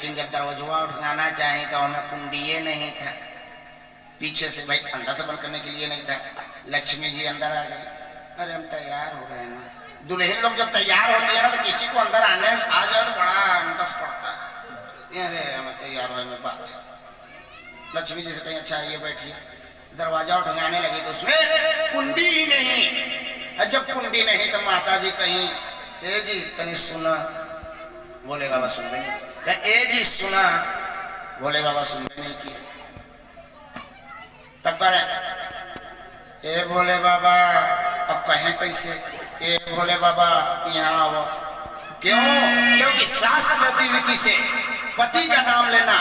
लेकिन जब दरवाजा उठाना चाहे तो हमें कुंडिये नहीं था, पीछे से भाई अंदर से बंद करने के लिए नहीं था। लक्ष्मी जी अंदर आ गई। अरे हम तैयार हो रहे हैं ना, दुल्हन लोग जब तैयार होती है ना तो किसी को अंदर आने आ जाए तो बड़ा अंडस पड़ता है। अरे हमें तैयार होने में बात है। लक्ष्मी जी से कहीं अच्छा ये बैठिए। दरवाजा उठाने लगी तो उसमें कुंडी ही नहीं। जब कुंडी नहीं तो माता जी कहीं ए जी कहीं सुना, बोले बाबा सुन भी नहीं। ए जी सुना, बोले बाबा सुन भी नहीं किया। तब करे ए भोले बाबा अब कहें कैसे, ए भोले बाबा यहाँ आओ। क्यों? क्योंकि शास्त्र रीति से पति का नाम लेना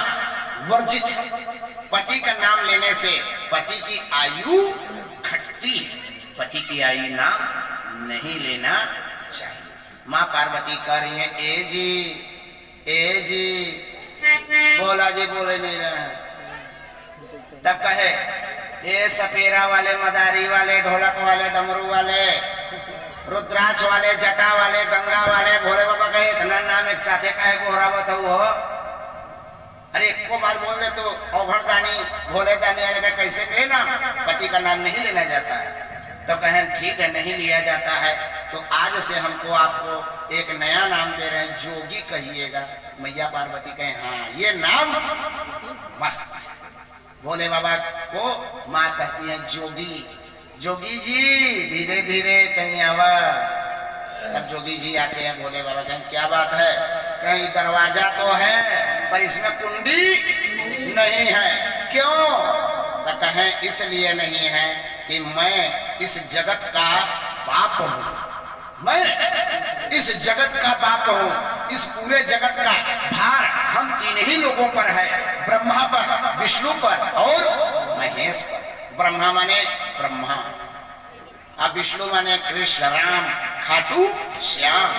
वर्जित है। पति का नाम लेने से पति की आयु घटती है, पति की आयु नाम नहीं लेना चाहिए। माँ पार्वती कह रही है ए जी बोला जी बोले नहीं रहे हैं। तब कहे ये सपेरा वाले, मदारी वाले, ढोलक वाले, डमरू वाले, रुद्राक्ष वाले, जटा वाले, गंगा वाले, भोले बाबा कहे इतना नाम एक साथे काहे को हरावत हो। अरे एक को बात बोल दे तो औघड़दानी भोले दानी आ जाएगा। कैसे कहे नाम, पति का नाम नहीं लेना जाता है। तो कहें ठीक है नहीं लिया जाता है तो आज से हमको आपको एक नया नाम दे रहे हैं, जोगी कहिएगा। मैया पार्वती कहे हाँ ये नाम मस्त है। भोले बाबा को माँ कहती है जोगी। जोगी जी धीरे धीरे तैयावा। तब जोगी जी आते हैं। भोले बाबा कहें क्या बात है? कहीं दरवाजा तो है पर इसमें कुंडी नहीं है। क्यों? तो कहें इसलिए नहीं है कि मैं इस जगत का बाप हूं। मैं इस जगत का बाप हूं। इस पूरे जगत का भार हम तीन ही लोगों पर है, ब्रह्मा पर, विष्णु पर और महेश पर। ब्रह्मा माने ब्रह्मा, अब विष्णु माने कृष्ण राम खाटू श्याम,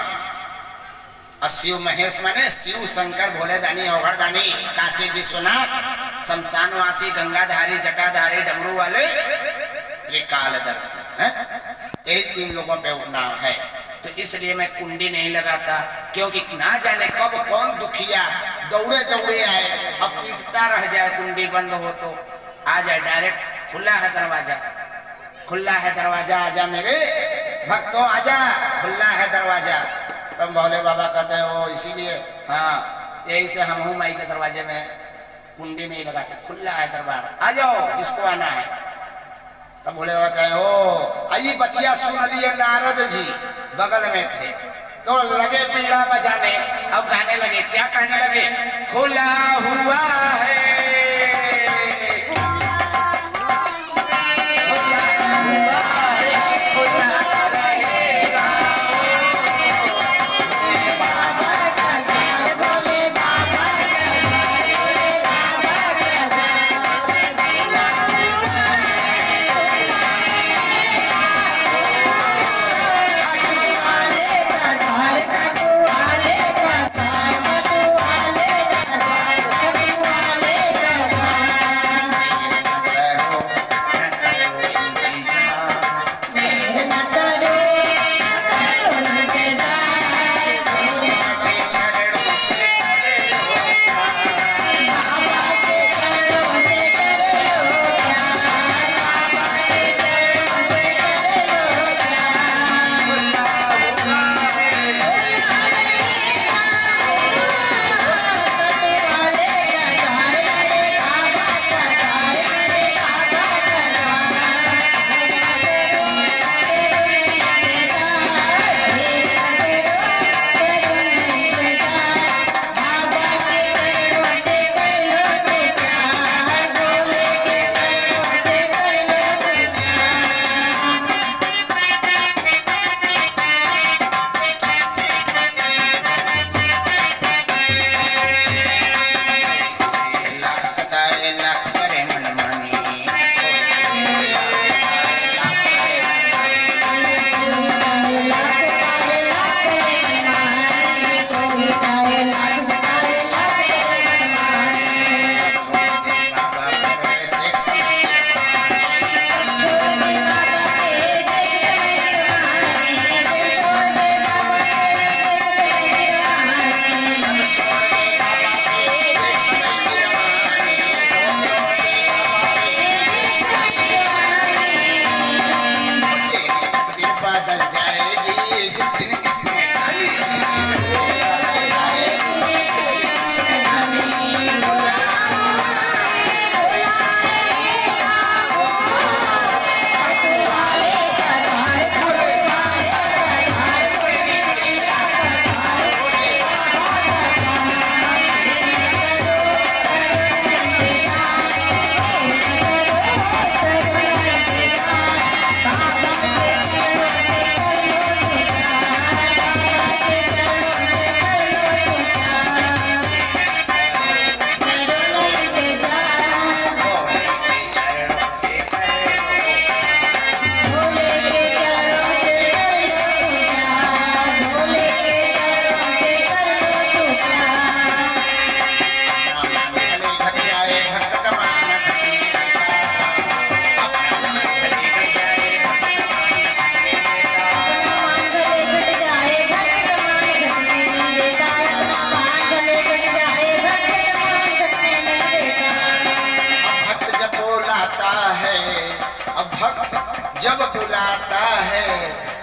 और शिव महेश माने शिव शंकर भोले दानी औघड़ दानी काशी विश्वनाथ शमशानवासी गंगाधारी जटाधारी डमरू वाले त्रिकालदर्शी हैं। यही तीन लोगों पे नाम है। तो इसलिए मैं कुंडी नहीं लगाता, क्योंकि ना जाने कब कौन दुखिया दौड़े दौड़े आए, अब पीटता रह जाए। कुंडी बंद हो तो आ जाए, डायरेक्ट खुला है दरवाजा, खुला है दरवाजा, आजा मेरे भक्तों आजा, खुला है दरवाजा। तब भोले बाबा कहते हैं वो इसीलिए हाँ यही से हम हूँ माई के दरवाजे में कुंडी नहीं लगाते, खुला है दरबार, आ जाओ जिसको आना है। तब भोले बाबा कहे ओ आई बतिया सुन लिए नारद जी बगल में थे तो लगे पीड़ा बजाने। अब गाने लगे, क्या कहने लगे? खुला हुआ है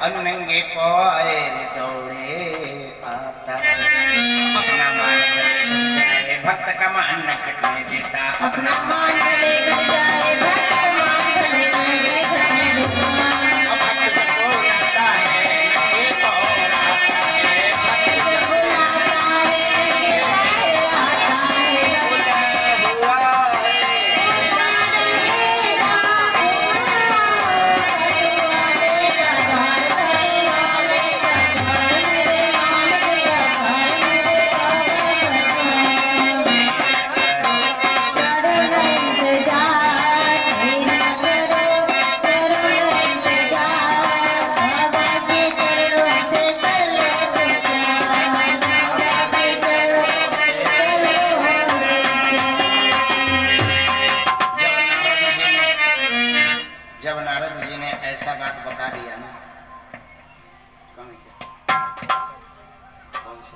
और नंगे पैर दौड़े आता, अपना मान भले घट जाए भक्त का मान न घटने देता, अपना मान भले घट जाए भक्त का मान भले घटने देता। अब भक्त जब बोलाता है नंगे पैर आता है, भक्त जब बोलाता है नंगे पैर आता है, बोला हुआ है जब नारद जी ने ऐसा बात बता दिया ना, कौन से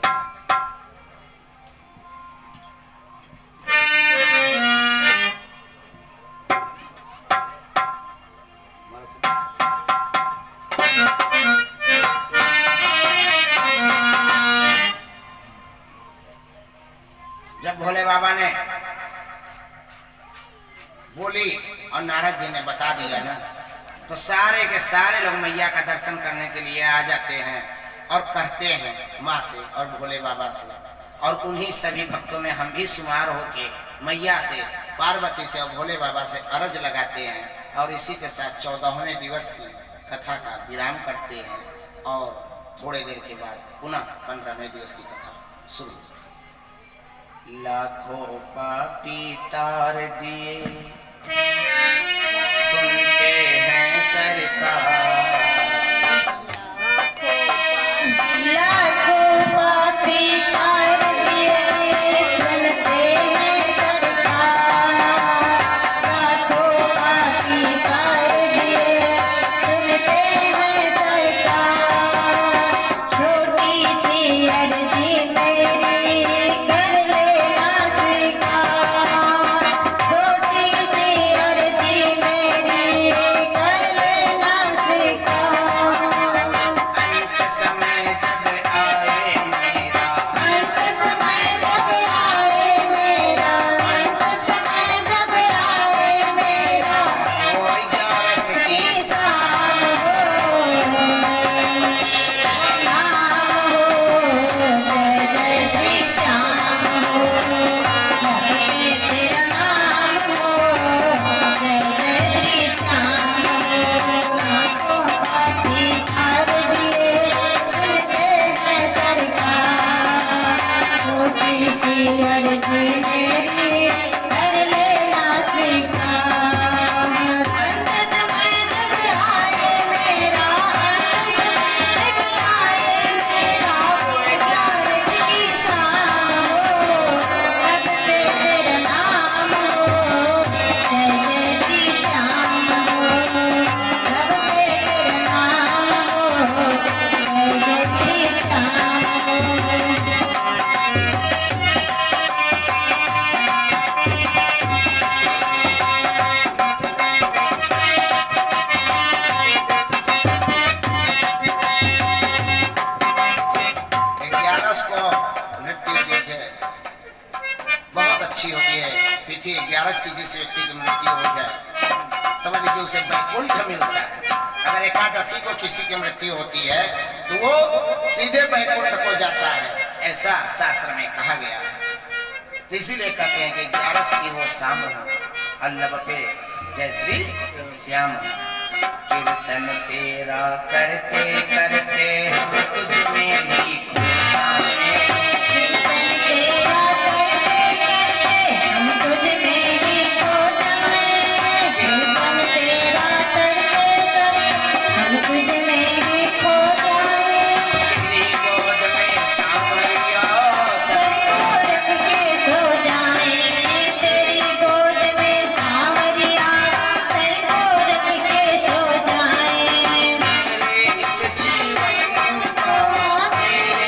जब भोले बाबा ने बोली और नारद जी ने बता दिया ना, तो सारे के सारे लोग मैया का दर्शन करने के लिए आ जाते हैं और कहते हैं माँ से और भोले बाबा से, और उन्हीं सभी भक्तों में हम भी शुमार होके मैया से, पार्वती से और भोले बाबा से अर्ज लगाते हैं, और इसी के साथ 14वें दिवस की कथा का विराम करते हैं, और थोड़े देर के बाद पुनः 15वें दिवस की कथा शुरू। लाखों पापी तार दिए सुनते हैं सरकार, लाखों पापी तार दिए सुनते हैं सरकार, लाखों पापी तार दिए सुनते हैं सरकार, छोटी सी अर्जी मेरी कर लेना स्वीकार, छोटी सी अर्जी मेरी कर लेना स्वीकार। अंत समय जब आए मेरा, अंत समय जब आए मेरा, अंत समय जब आए मेरा, वो 11 की शाम हो, नाम हो, जय जय श्री श्याम हो, तेरा नाम हो, जय जय श्री श्याम हो। लाखों पापी तार दिए सुनते हैं सरकार, छोटी सी अर्जी मेरी कर लेना स्वीकार। अंत समय जब आए मेरा, अंत समय जब आए मेरा, वो 11 की शाम हो, तब तेरा नाम हो, जय जय श्री श्याम हो, तब तेरा नाम हो, जय जय श्री श्याम हो। ग्यारस को मृत्यु दीजिए बहुत अच्छी होती है तिथि। 11 की जिस व्यक्ति की मृत्यु हो जाए समझ लीजिए उसे वैकुंठ मिलता है। अगर एकादशी को किसी की मृत्यु होती है तो वो सीधे वैकुंठ को जाता है, ऐसा शास्त्र में कहा गया है। तो इसीलिए कहते हैं कि 11 की वो शाम हो, अल्लाह पे जय श्री श्याम। कीर्तन तेरा करते करते हम तुझ में ही खो जाए, कीर्तन तेरा करते करते हम तुझ में ही खो जाए, कीर्तन तेरा करते करते हम तुझ में ही खो जाए। तेरी गोद में सांवरिया सबको रख के सो जाए, तेरी गोद में सांवरिया सबको रख के सो जाए। मेरे इस जीवन का तेरे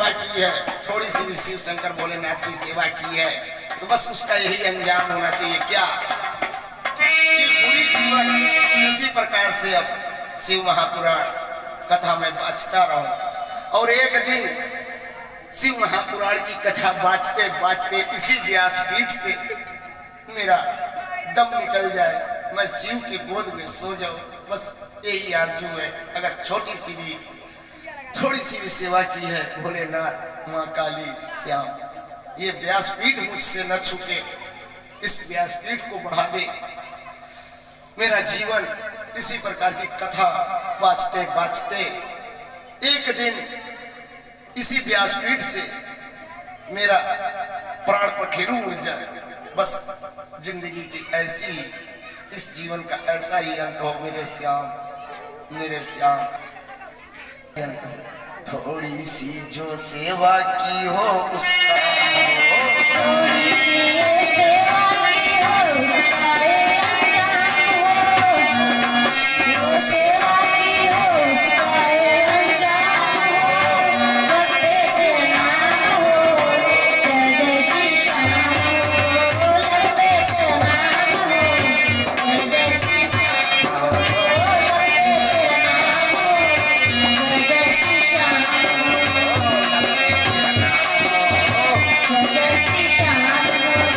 सेवा की है, थोड़ी सी भी शिव शंकर भोलेनाथ की सेवा की है तो बस उसका यही अंजाम होना चाहिए क्या कि पूरी जीवन इसी प्रकार से अब शिव महापुराण कथा में बाँचता रहूं और एक दिन शिव महापुराण की कथा बाँचते बाँचते इसी व्यासपीठ से मेरा दम निकल जाए, मैं शिव की गोद में सो जाऊं, बस यही आरजू है। अगर छोटी सी भी थोड़ी सी भी सेवा की है भोलेनाथ, माँ काली, श्याम, ये व्यासपीठ मुझसे न छूटे, इस व्यासपीठ को बढ़ा दे। मेरा जीवन इसी प्रकार की कथा बाँचते बाँचते एक दिन इसी व्यासपीठ से मेरा प्राण पखेरु उड़ जाए, बस जिंदगी की ऐसी ही, इस जीवन का ऐसा ही अंत हो मेरे श्याम, मेरे श्याम। थोड़ी सी जो सेवा की हो उसका थोड़ी सी सेवा की हो उसका जो सेवा की हो उसका अंजाम हो, लगते से नाम हो, जैसी शाम हो, लगते से नाम हो, जैसी शाम हो, लगते से नाम हो, जैसी शाम हो, जैसी शाम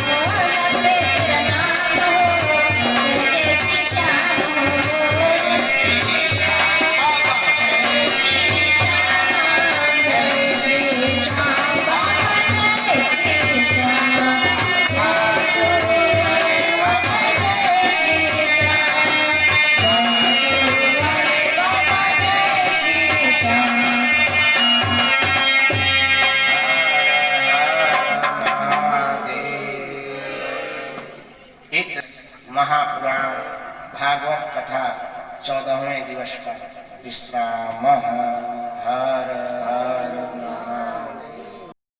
हो, लगते से नाम हो, जैसी शाम हो, जैसी महापुराण भागवत कथा 14वें दिवस का विश्राम। हर